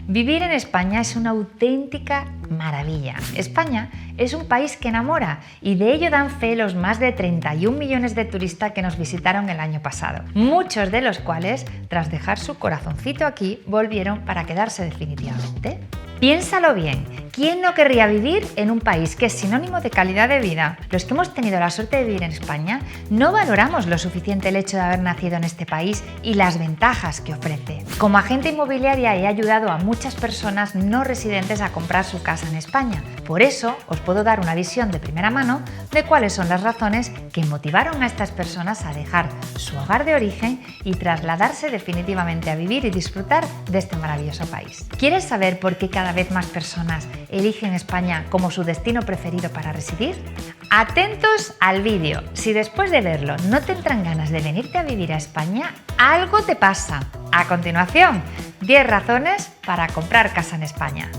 Vivir en España es una auténtica maravilla. España es un país que enamora y de ello dan fe los más de 31 millones de turistas que nos visitaron el año pasado, muchos de los cuales, tras dejar su corazoncito aquí, volvieron para quedarse definitivamente. Piénsalo bien, ¿quién no querría vivir en un país que es sinónimo de calidad de vida? Los que hemos tenido la suerte de vivir en España no valoramos lo suficiente el hecho de haber nacido en este país y las ventajas que ofrece. Como agente inmobiliaria he ayudado a muchas personas no residentes a comprar su casa en España. Por eso os puedo dar una visión de primera mano de cuáles son las razones que motivaron a estas personas a dejar su hogar de origen y trasladarse definitivamente a vivir y disfrutar de este maravilloso país. ¿Quieres saber por qué cada vez más personas eligen España como su destino preferido para residir? Atentos al vídeo. Si después de verlo no te entran ganas de venirte a vivir a España, algo te pasa. A continuación, 10 razones para comprar casa en España.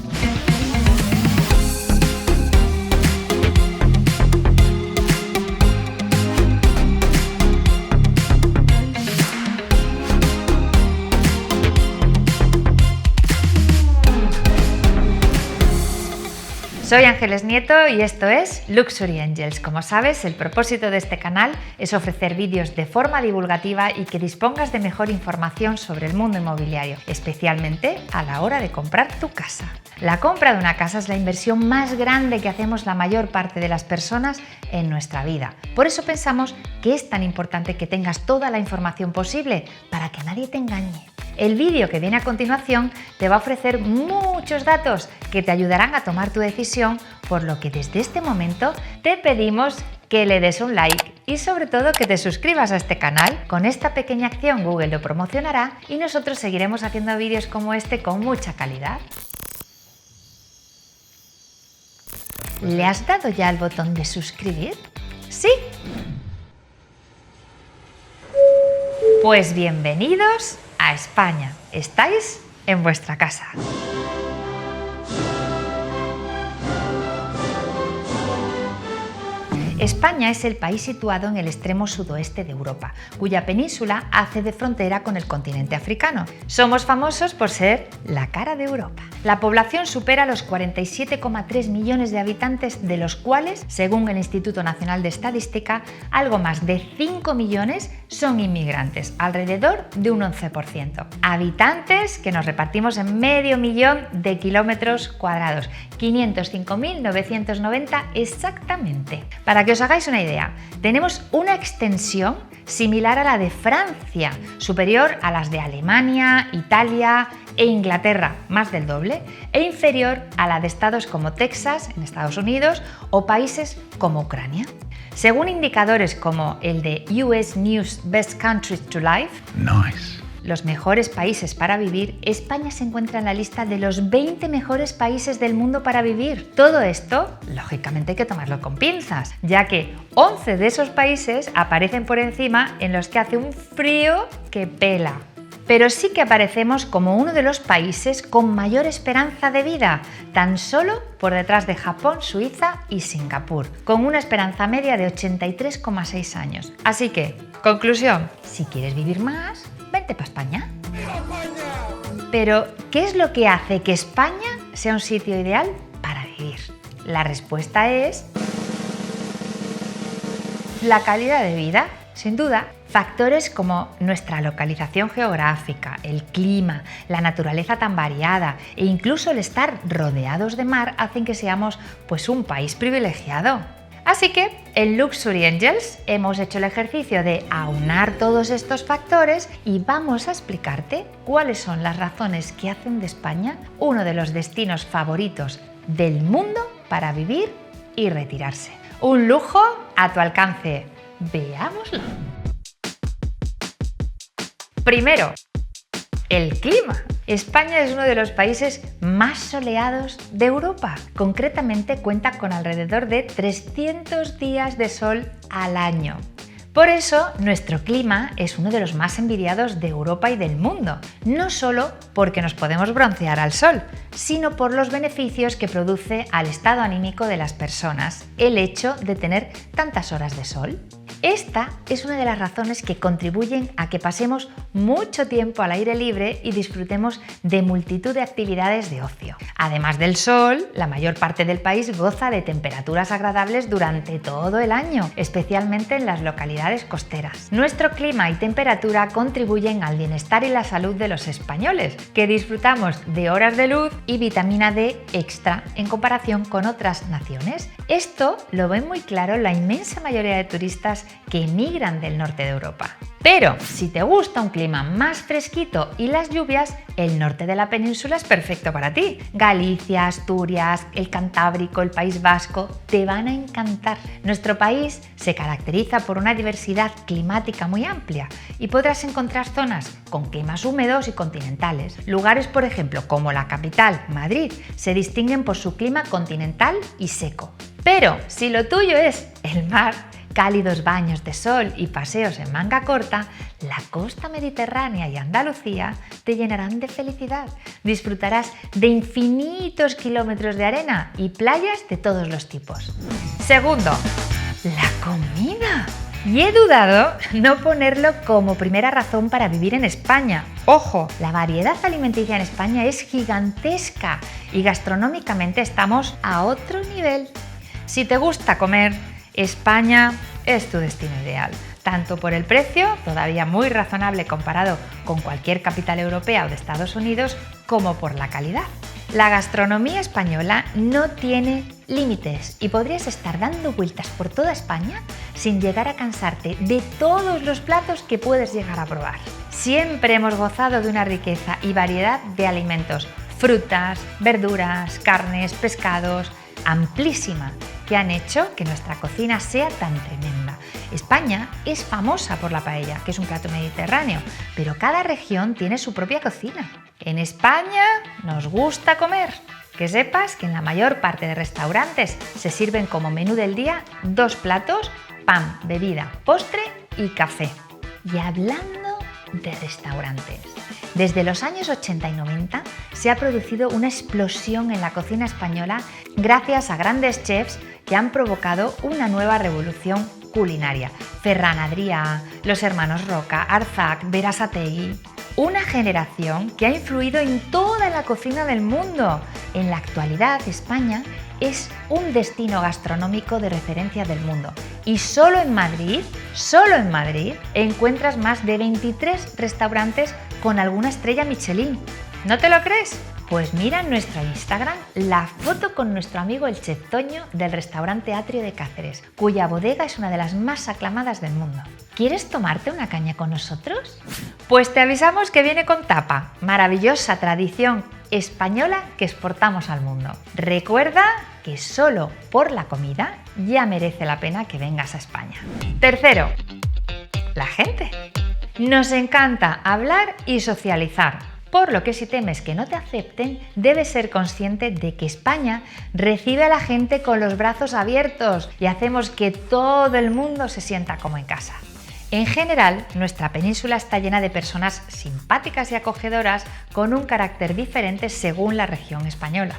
Soy Ángeles Nieto y esto es Luxury Angels. Como sabes, el propósito de este canal es ofrecer vídeos de forma divulgativa y que dispongas de mejor información sobre el mundo inmobiliario, especialmente a la hora de comprar tu casa. La compra de una casa es la inversión más grande que hacemos la mayor parte de las personas en nuestra vida. Por eso pensamos que es tan importante que tengas toda la información posible para que nadie te engañe. El vídeo que viene a continuación te va a ofrecer muchos datos que te ayudarán a tomar tu decisión, por lo que desde este momento te pedimos que le des un like y sobre todo que te suscribas a este canal. Con esta pequeña acción Google lo promocionará y nosotros seguiremos haciendo vídeos como este con mucha calidad. ¿Le has dado ya al botón de suscribir? ¿Sí? Pues bienvenidos a España. Estáis en vuestra casa. España es el país situado en el extremo sudoeste de Europa, cuya península hace de frontera con el continente africano. Somos famosos por ser la cara de Europa. La población supera los 47,3 millones de habitantes, de los cuales, según el Instituto Nacional de Estadística, algo más de 5 millones son inmigrantes, alrededor de un 11%. Habitantes que nos repartimos en medio millón de kilómetros cuadrados, 505.990 exactamente. Para que os hagáis una idea, tenemos una extensión similar a la de Francia, superior a las de Alemania, Italia e Inglaterra, más del doble, e inferior a la de estados como Texas, en Estados Unidos, o países como Ucrania. Según indicadores como el de US News Best Countries to Live, los mejores países para vivir, España se encuentra en la lista de los 20 mejores países del mundo para vivir. Todo esto, lógicamente, hay que tomarlo con pinzas, ya que 11 de esos países aparecen por encima en los que hace un frío que pela. Pero sí que aparecemos como uno de los países con mayor esperanza de vida, tan solo por detrás de Japón, Suiza y Singapur, con una esperanza media de 83,6 años. Así que, conclusión, si quieres vivir más, vente para España. Pero, ¿qué es lo que hace que España sea un sitio ideal para vivir? La respuesta es la calidad de vida. Sin duda, factores como nuestra localización geográfica, el clima, la naturaleza tan variada e incluso el estar rodeados de mar hacen que seamos un país privilegiado. Así que en Luxury Angels hemos hecho el ejercicio de aunar todos estos factores y vamos a explicarte cuáles son las razones que hacen de España uno de los destinos favoritos del mundo para vivir y retirarse. Un lujo a tu alcance. Veámoslo. Primero, el clima. España es uno de los países más soleados de Europa. Concretamente cuenta con alrededor de 300 días de sol al año. Por eso, nuestro clima es uno de los más envidiados de Europa y del mundo. No solo porque nos podemos broncear al sol, sino por los beneficios que produce al estado anímico de las personas el hecho de tener tantas horas de sol. Esta es una de las razones que contribuyen a que pasemos mucho tiempo al aire libre y disfrutemos de multitud de actividades de ocio. Además del sol, la mayor parte del país goza de temperaturas agradables durante todo el año, especialmente en las localidades costeras. Nuestro clima y temperatura contribuyen al bienestar y la salud de los españoles, que disfrutamos de horas de luz y vitamina D extra en comparación con otras naciones. Esto lo ven muy claro la inmensa mayoría de turistas que emigran del norte de Europa. Pero si te gusta un clima más fresquito y las lluvias, el norte de la península es perfecto para ti. Galicia, Asturias, el Cantábrico, el País Vasco te van a encantar. Nuestro país se caracteriza por una diversidad climática muy amplia y podrás encontrar zonas con climas húmedos y continentales. Lugares, por ejemplo, como la capital, Madrid, se distinguen por su clima continental y seco. Pero si lo tuyo es el mar, cálidos baños de sol y paseos en manga corta, la costa mediterránea y Andalucía te llenarán de felicidad. Disfrutarás de infinitos kilómetros de arena y playas de todos los tipos. Segundo, la comida. Y he dudado no ponerlo como primera razón para vivir en España. ¡Ojo! La variedad alimenticia en España es gigantesca y gastronómicamente estamos a otro nivel. Si te gusta comer, España es tu destino ideal, tanto por el precio, todavía muy razonable comparado con cualquier capital europea o de Estados Unidos, como por la calidad. La gastronomía española no tiene límites y podrías estar dando vueltas por toda España sin llegar a cansarte de todos los platos que puedes llegar a probar. Siempre hemos gozado de una riqueza y variedad de alimentos, frutas, verduras, carnes, pescados, amplísima, que han hecho que nuestra cocina sea tan tremenda. España es famosa por la paella, que es un plato mediterráneo, pero cada región tiene su propia cocina. En España nos gusta comer. Que sepas que en la mayor parte de restaurantes se sirven como menú del día 2 platos, pan, bebida, postre y café. Y hablando de restaurantes, desde los años 80 y 90 se ha producido una explosión en la cocina española gracias a grandes chefs que han provocado una nueva revolución culinaria. Ferran Adrià, los hermanos Roca, Arzac, Berasategui. Una generación que ha influido en toda la cocina del mundo. En la actualidad, España es un destino gastronómico de referencia del mundo. Y solo en Madrid, encuentras más de 23 restaurantes con alguna estrella Michelin. ¿No te lo crees? Pues mira en nuestro Instagram la foto con nuestro amigo el chef Toño del restaurante Atrio de Cáceres, cuya bodega es una de las más aclamadas del mundo. ¿Quieres tomarte una caña con nosotros? Pues te avisamos que viene con tapa, maravillosa tradición española que exportamos al mundo. Recuerda que solo por la comida ya merece la pena que vengas a España. Tercero, la gente. Nos encanta hablar y socializar, por lo que si temes que no te acepten, debes ser consciente de que España recibe a la gente con los brazos abiertos y hacemos que todo el mundo se sienta como en casa. En general, nuestra península está llena de personas simpáticas y acogedoras con un carácter diferente según la región española.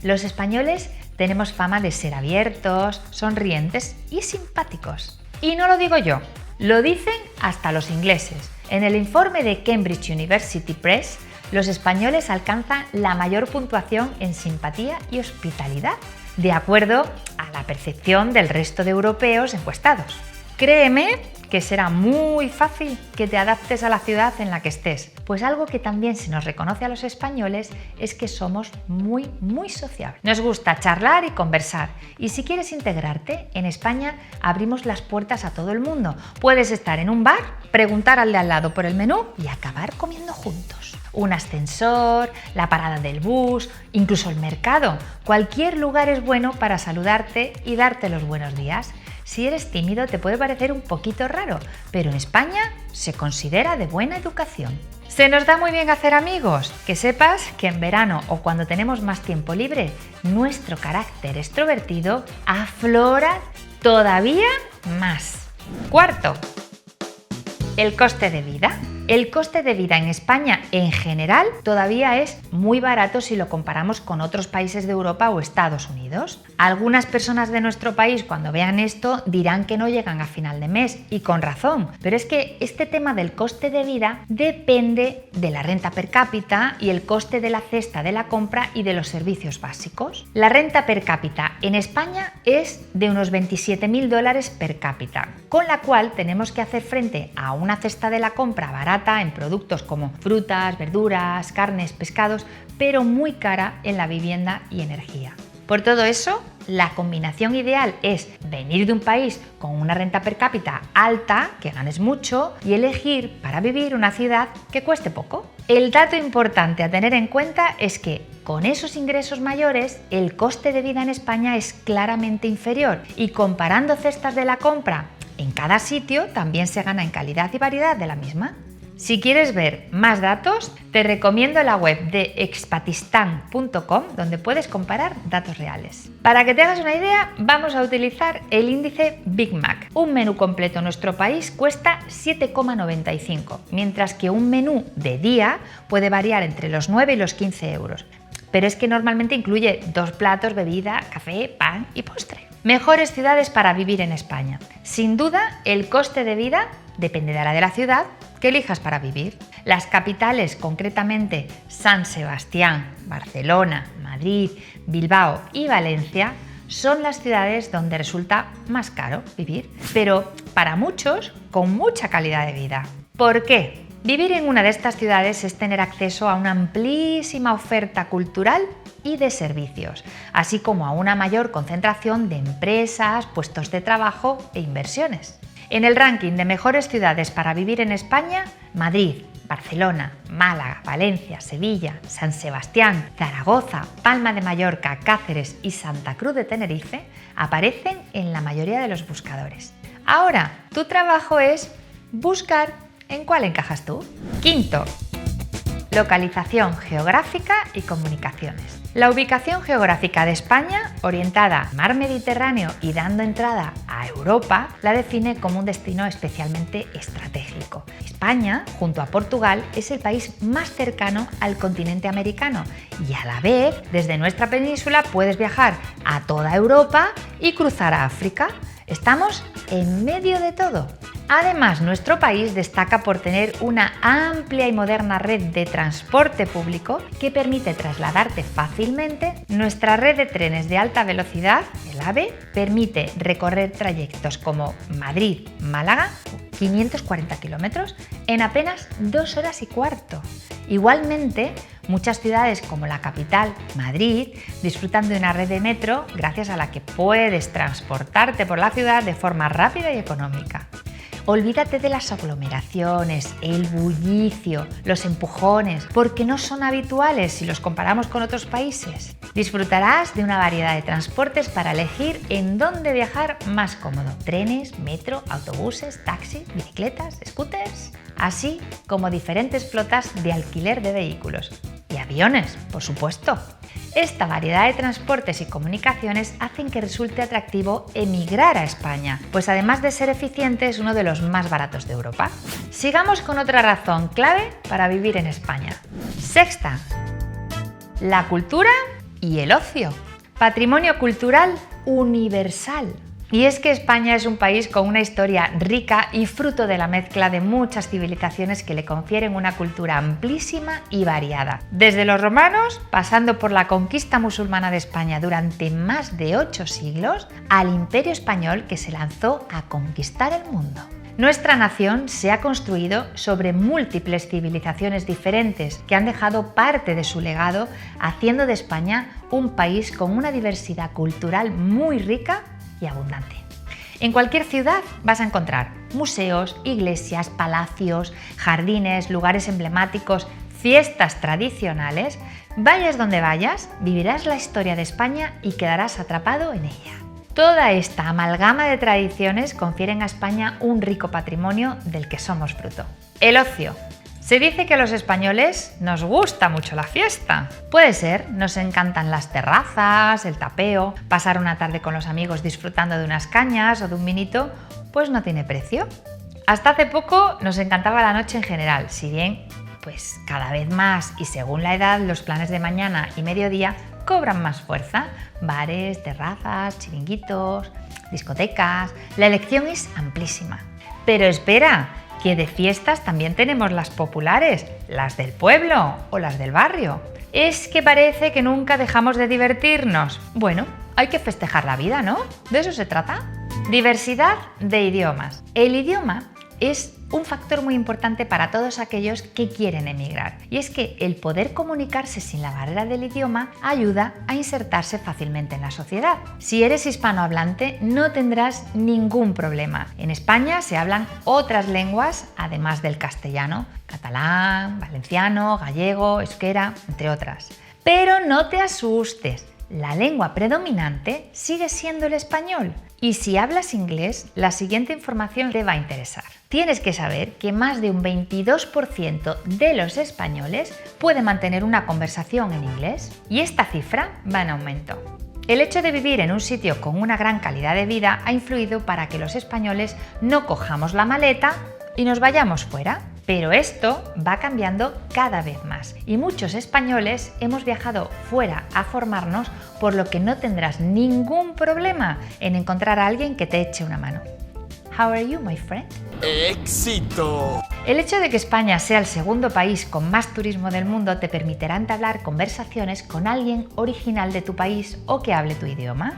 Los españoles tenemos fama de ser abiertos, sonrientes y simpáticos. Y no lo digo yo, lo dicen hasta los ingleses. En el informe de Cambridge University Press, los españoles alcanzan la mayor puntuación en simpatía y hospitalidad, de acuerdo a la percepción del resto de europeos encuestados. Créeme que será muy fácil que te adaptes a la ciudad en la que estés, pues algo que también se nos reconoce a los españoles es que somos muy sociables. Nos gusta charlar y conversar, y si quieres integrarte, en España abrimos las puertas a todo el mundo. Puedes estar en un bar, preguntar al de al lado por el menú y acabar comiendo juntos. Un ascensor, la parada del bus, incluso el mercado. Cualquier lugar es bueno para saludarte y darte los buenos días. Si eres tímido te puede parecer un poquito raro, pero en España se considera de buena educación. ¿Se nos da muy bien hacer amigos? Que sepas que en verano o cuando tenemos más tiempo libre, nuestro carácter extrovertido aflora todavía más. Cuarto, el coste de vida. El coste de vida en España en general todavía es muy barato si lo comparamos con otros países de Europa o Estados Unidos. Algunas personas de nuestro país cuando vean esto dirán que no llegan a final de mes y con razón, pero es que este tema del coste de vida depende de la renta per cápita y el coste de la cesta de la compra y de los servicios básicos. La renta per cápita en España es de unos $27.000 per cápita, con la cual tenemos que hacer frente a una cesta de la compra barata en productos como frutas, verduras, carnes, pescados, pero muy cara en la vivienda y energía. Por todo eso, la combinación ideal es venir de un país con una renta per cápita alta, que ganes mucho, y elegir para vivir una ciudad que cueste poco. El dato importante a tener en cuenta es que con esos ingresos mayores, el coste de vida en España es claramente inferior y comparando cestas de la compra en cada sitio también se gana en calidad y variedad de la misma. Si quieres ver más datos, te recomiendo la web de expatistan.com donde puedes comparar datos reales. Para que te hagas una idea, vamos a utilizar el índice Big Mac. Un menú completo en nuestro país cuesta 7,95, mientras que un menú de día puede variar entre los 9 y los 15 euros. Pero es que normalmente incluye 2 platos, bebida, café, pan y postre. Mejores ciudades para vivir en España. Sin duda, el coste de vida dependerá de la ciudad que elijas para vivir. Las capitales, concretamente San Sebastián, Barcelona, Madrid, Bilbao y Valencia, son las ciudades donde resulta más caro vivir, pero para muchos con mucha calidad de vida. ¿Por qué? Vivir en una de estas ciudades es tener acceso a una amplísima oferta cultural y de servicios, así como a una mayor concentración de empresas, puestos de trabajo e inversiones. En el ranking de mejores ciudades para vivir en España, Madrid, Barcelona, Málaga, Valencia, Sevilla, San Sebastián, Zaragoza, Palma de Mallorca, Cáceres y Santa Cruz de Tenerife aparecen en la mayoría de los buscadores. Ahora, tu trabajo es buscar en cuál encajas tú. Quinto, localización geográfica y comunicaciones. La ubicación geográfica de España, orientada al mar Mediterráneo y dando entrada a Europa, la define como un destino especialmente estratégico. España, junto a Portugal, es el país más cercano al continente americano y a la vez, desde nuestra península puedes viajar a toda Europa y cruzar a África. Estamos en medio de todo. Además, nuestro país destaca por tener una amplia y moderna red de transporte público que permite trasladarte fácilmente. Nuestra red de trenes de alta velocidad, el AVE, permite recorrer trayectos como Madrid-Málaga, 540 kilómetros, en apenas 2 horas y cuarto. Igualmente, muchas ciudades como la capital, Madrid, disfrutan de una red de metro gracias a la que puedes transportarte por la ciudad de forma rápida y económica. Olvídate de las aglomeraciones, el bullicio, los empujones, porque no son habituales si los comparamos con otros países. Disfrutarás de una variedad de transportes para elegir en dónde viajar más cómodo. Trenes, metro, autobuses, taxis, bicicletas, scooters, así como diferentes flotas de alquiler de vehículos. Y aviones, por supuesto. Esta variedad de transportes y comunicaciones hacen que resulte atractivo emigrar a España, pues además de ser eficiente es uno de los más baratos de Europa. Sigamos con otra razón clave para vivir en España. Sexta, la cultura y el ocio. Patrimonio cultural universal. Y es que España es un país con una historia rica y fruto de la mezcla de muchas civilizaciones que le confieren una cultura amplísima y variada. Desde los romanos, pasando por la conquista musulmana de España durante más de 8 siglos, al Imperio Español que se lanzó a conquistar el mundo. Nuestra nación se ha construido sobre múltiples civilizaciones diferentes que han dejado parte de su legado, haciendo de España un país con una diversidad cultural muy rica y abundante. En cualquier ciudad vas a encontrar museos, iglesias, palacios, jardines, lugares emblemáticos, fiestas tradicionales. Vayas donde vayas, vivirás la historia de España y quedarás atrapado en ella. Toda esta amalgama de tradiciones confieren a España un rico patrimonio del que somos fruto. El ocio. Se dice que a los españoles nos gusta mucho la fiesta. Puede ser, nos encantan las terrazas, el tapeo, pasar una tarde con los amigos disfrutando de unas cañas o de un vinito, pues no tiene precio. Hasta hace poco nos encantaba la noche en general, si bien pues cada vez más y según la edad los planes de mañana y mediodía cobran más fuerza. Bares, terrazas, chiringuitos, discotecas. La elección es amplísima. Pero espera, que de fiestas también tenemos las populares, las del pueblo o las del barrio. Es que parece que nunca dejamos de divertirnos. Bueno, hay que festejar la vida, ¿no? ¿De eso se trata? Diversidad de idiomas. El idioma es un factor muy importante para todos aquellos que quieren emigrar. Y es que el poder comunicarse sin la barrera del idioma ayuda a insertarse fácilmente en la sociedad. Si eres hispanohablante, no tendrás ningún problema. En España se hablan otras lenguas, además del castellano: catalán, valenciano, gallego, euskera, entre otras. Pero no te asustes. La lengua predominante sigue siendo el español. Y si hablas inglés, la siguiente información te va a interesar. Tienes que saber que más de un 22% de los españoles puede mantener una conversación en inglés, y esta cifra va en aumento. El hecho de vivir en un sitio con una gran calidad de vida ha influido para que los españoles no cojamos la maleta y nos vayamos fuera. Pero esto va cambiando cada vez más y muchos españoles hemos viajado fuera a formarnos, por lo que no tendrás ningún problema en encontrar a alguien que te eche una mano. How are you, my friend? ¡Éxito! El hecho de que España sea el segundo país con más turismo del mundo te permitirá entablar conversaciones con alguien original de tu país o que hable tu idioma.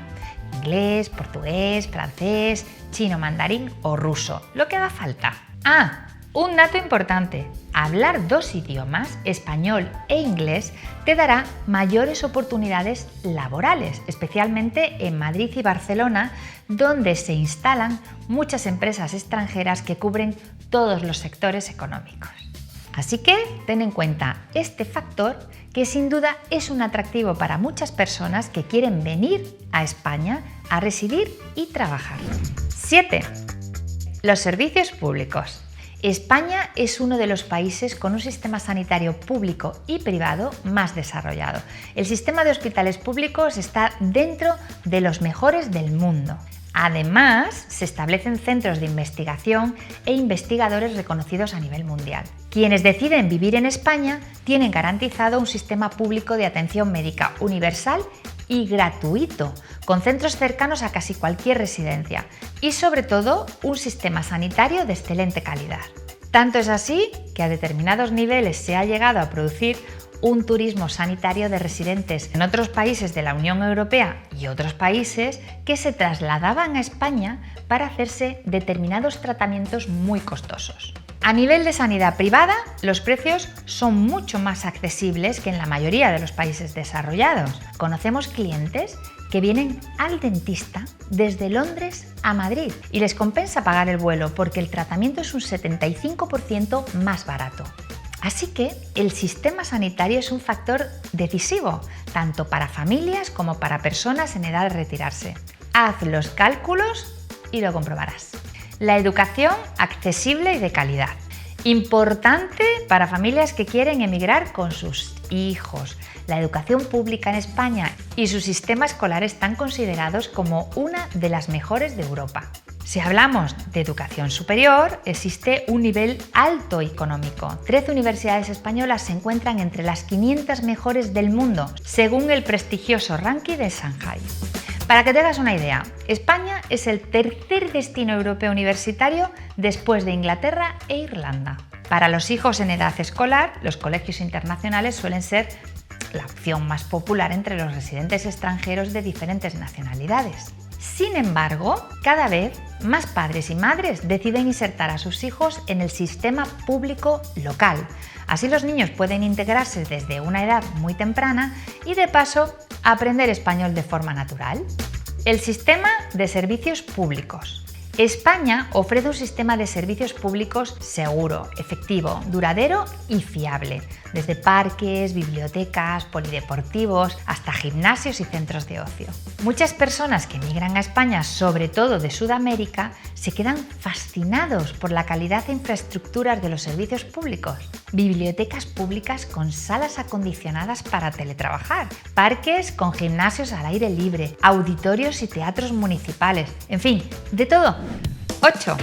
Inglés, portugués, francés, chino, mandarín o ruso, lo que haga falta. Un dato importante: hablar dos idiomas, español e inglés, te dará mayores oportunidades laborales, especialmente en Madrid y Barcelona, donde se instalan muchas empresas extranjeras que cubren todos los sectores económicos. Así que ten en cuenta este factor, que sin duda es un atractivo para muchas personas que quieren venir a España a residir y trabajar. 7. Los servicios públicos. España es uno de los países con un sistema sanitario público y privado más desarrollado. El sistema de hospitales públicos está dentro de los mejores del mundo. Además, se establecen centros de investigación e investigadores reconocidos a nivel mundial. Quienes deciden vivir en España tienen garantizado un sistema público de atención médica universal y gratuito, con centros cercanos a casi cualquier residencia y sobre todo un sistema sanitario de excelente calidad. Tanto es así que a determinados niveles se ha llegado a producir un turismo sanitario de residentes en otros países de la Unión Europea y otros países que se trasladaban a España para hacerse determinados tratamientos muy costosos. A nivel de sanidad privada, los precios son mucho más accesibles que en la mayoría de los países desarrollados. Conocemos clientes que vienen al dentista desde Londres a Madrid y les compensa pagar el vuelo porque el tratamiento es un 75% más barato. Así que el sistema sanitario es un factor decisivo, tanto para familias como para personas en edad de retirarse. Haz los cálculos y lo comprobarás. La educación accesible y de calidad. Importante para familias que quieren emigrar con sus hijos. La educación pública en España y su sistema escolar están considerados como una de las mejores de Europa. Si hablamos de educación superior, existe un nivel alto económico. 13 universidades españolas se encuentran entre las 500 mejores del mundo, según el prestigioso ranking de Shanghai. Para que te hagas una idea, España es el tercer destino europeo universitario después de Inglaterra e Irlanda. Para los hijos en edad escolar, los colegios internacionales suelen ser la opción más popular entre los residentes extranjeros de diferentes nacionalidades. Sin embargo, cada vez más padres y madres deciden insertar a sus hijos en el sistema público local. Así los niños pueden integrarse desde una edad muy temprana y de paso aprender español de forma natural. El sistema de servicios públicos. España ofrece un sistema de servicios públicos seguro, efectivo, duradero y fiable, desde parques, bibliotecas, polideportivos, hasta gimnasios y centros de ocio. Muchas personas que emigran a España, sobre todo de Sudamérica, se quedan fascinados por la calidad e infraestructuras de los servicios públicos. Bibliotecas públicas con salas acondicionadas para teletrabajar, parques con gimnasios al aire libre, auditorios y teatros municipales, en fin, de todo. 8.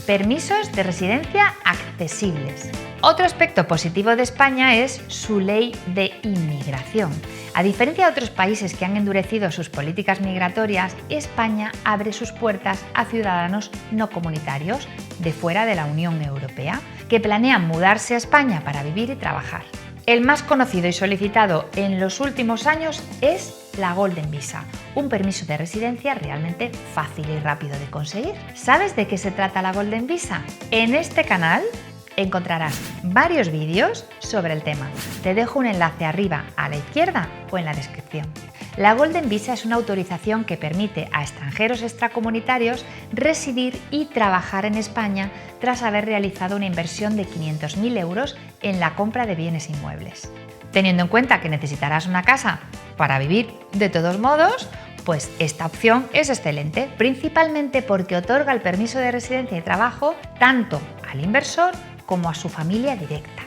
permisos de residencia accesibles. Otro aspecto positivo de España es su ley de inmigración. A diferencia de otros países que han endurecido sus políticas migratorias, España abre sus puertas a ciudadanos no comunitarios de fuera de la Unión Europea que planean mudarse a España para vivir y trabajar. El más conocido y solicitado en los últimos años es la Golden Visa, un permiso de residencia realmente fácil y rápido de conseguir. ¿Sabes de qué se trata la Golden Visa? En este canal encontrarás varios vídeos sobre el tema. Te dejo un enlace arriba a la izquierda o en la descripción. La Golden Visa es una autorización que permite a extranjeros extracomunitarios residir y trabajar en España tras haber realizado una inversión de 500.000 euros en la compra de bienes inmuebles. Teniendo en cuenta que necesitarás una casa para vivir de todos modos, pues esta opción es excelente, principalmente porque otorga el permiso de residencia y trabajo tanto al inversor como a su familia directa.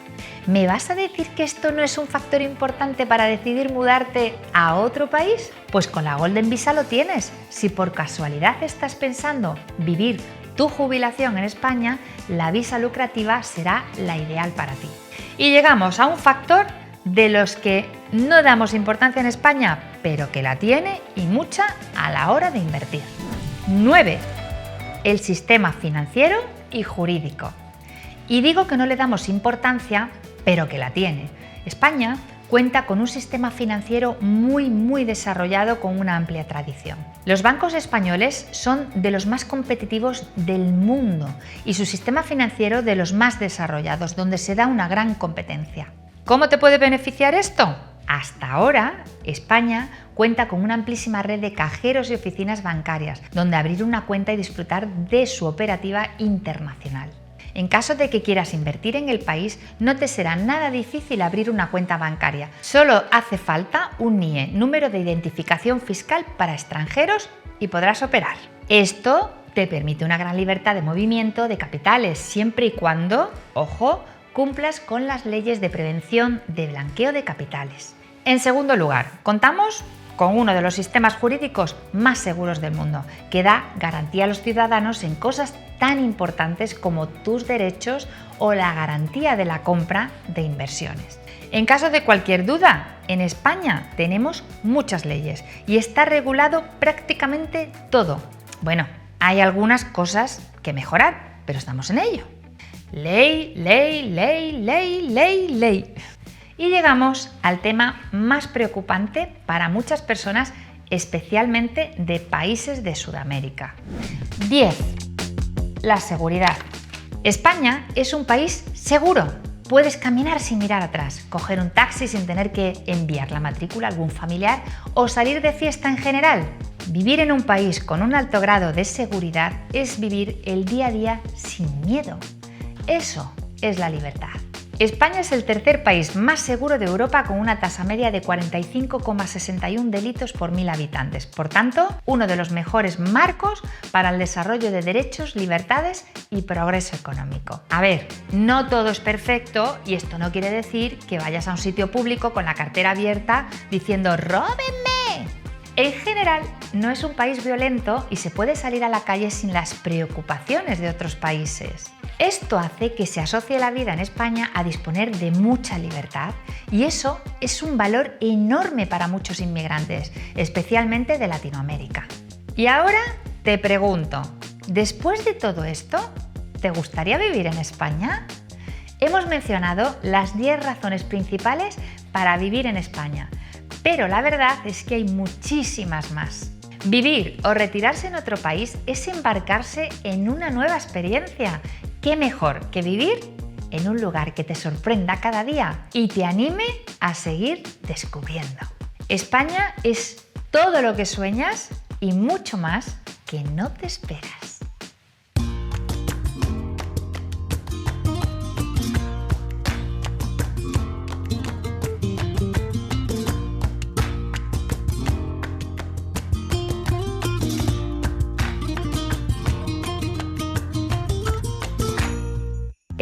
¿Me vas a decir que esto no es un factor importante para decidir mudarte a otro país? Pues con la Golden Visa lo tienes. Si por casualidad estás pensando vivir tu jubilación en España, la visa lucrativa será la ideal para ti. Y llegamos a un factor de los que no damos importancia en España, pero que la tiene y mucha a la hora de invertir. 9. El sistema financiero y jurídico. Y digo que no le damos importancia, pero que la tiene. España cuenta con un sistema financiero muy desarrollado con una amplia tradición. Los bancos españoles son de los más competitivos del mundo y su sistema financiero de los más desarrollados, donde se da una gran competencia. ¿Cómo te puede beneficiar esto? Hasta ahora, España cuenta con una amplísima red de cajeros y oficinas bancarias, donde abrir una cuenta y disfrutar de su operativa internacional. En caso de que quieras invertir en el país, no te será nada difícil abrir una cuenta bancaria. Solo hace falta un NIE, número de identificación fiscal para extranjeros, y podrás operar. Esto te permite una gran libertad de movimiento de capitales, siempre y cuando, ojo, cumplas con las leyes de prevención de blanqueo de capitales. En segundo lugar, contamos con uno de los sistemas jurídicos más seguros del mundo, que da garantía a los ciudadanos en cosas tan importantes como tus derechos o la garantía de la compra de inversiones. En caso de cualquier duda, en España tenemos muchas leyes y está regulado prácticamente todo. Bueno, hay algunas cosas que mejorar, pero estamos en ello. Ley. Y llegamos al tema más preocupante para muchas personas, especialmente de países de Sudamérica. 10. La seguridad. España es un país seguro. Puedes caminar sin mirar atrás, coger un taxi sin tener que enviar la matrícula a algún familiar o salir de fiesta en general. Vivir en un país con un alto grado de seguridad es vivir el día a día sin miedo. Eso es la libertad. España es el tercer país más seguro de Europa con una tasa media de 45,61 delitos por 1.000 habitantes. Por tanto, uno de los mejores marcos para el desarrollo de derechos, libertades y progreso económico. A ver, no todo es perfecto y esto no quiere decir que vayas a un sitio público con la cartera abierta diciendo ¡róbenme! En general, no es un país violento y se puede salir a la calle sin las preocupaciones de otros países. Esto hace que se asocie la vida en España a disponer de mucha libertad y eso es un valor enorme para muchos inmigrantes, especialmente de Latinoamérica. Y ahora te pregunto, después de todo esto, ¿te gustaría vivir en España? Hemos mencionado las 10 razones principales para vivir en España, pero la verdad es que hay muchísimas más. Vivir o retirarse en otro país es embarcarse en una nueva experiencia. ¿Qué mejor que vivir en un lugar que te sorprenda cada día y te anime a seguir descubriendo? España es todo lo que sueñas y mucho más que no te esperas.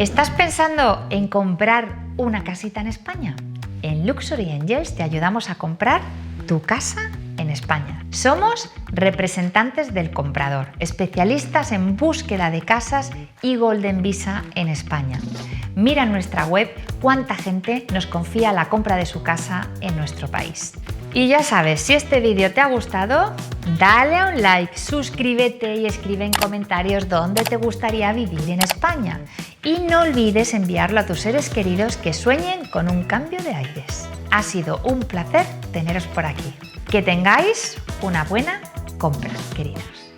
¿Estás pensando en comprar una casita en España? En Luxury Angels te ayudamos a comprar tu casa en en España. Somos representantes del comprador, especialistas en búsqueda de casas y Golden Visa en España. Mira en nuestra web cuánta gente nos confía la compra de su casa en nuestro país. Y ya sabes, si este vídeo te ha gustado, dale a un like, suscríbete y escribe en comentarios dónde te gustaría vivir en España. Y no olvides enviarlo a tus seres queridos que sueñen con un cambio de aires. Ha sido un placer teneros por aquí. Que tengáis una buena compra, queridos.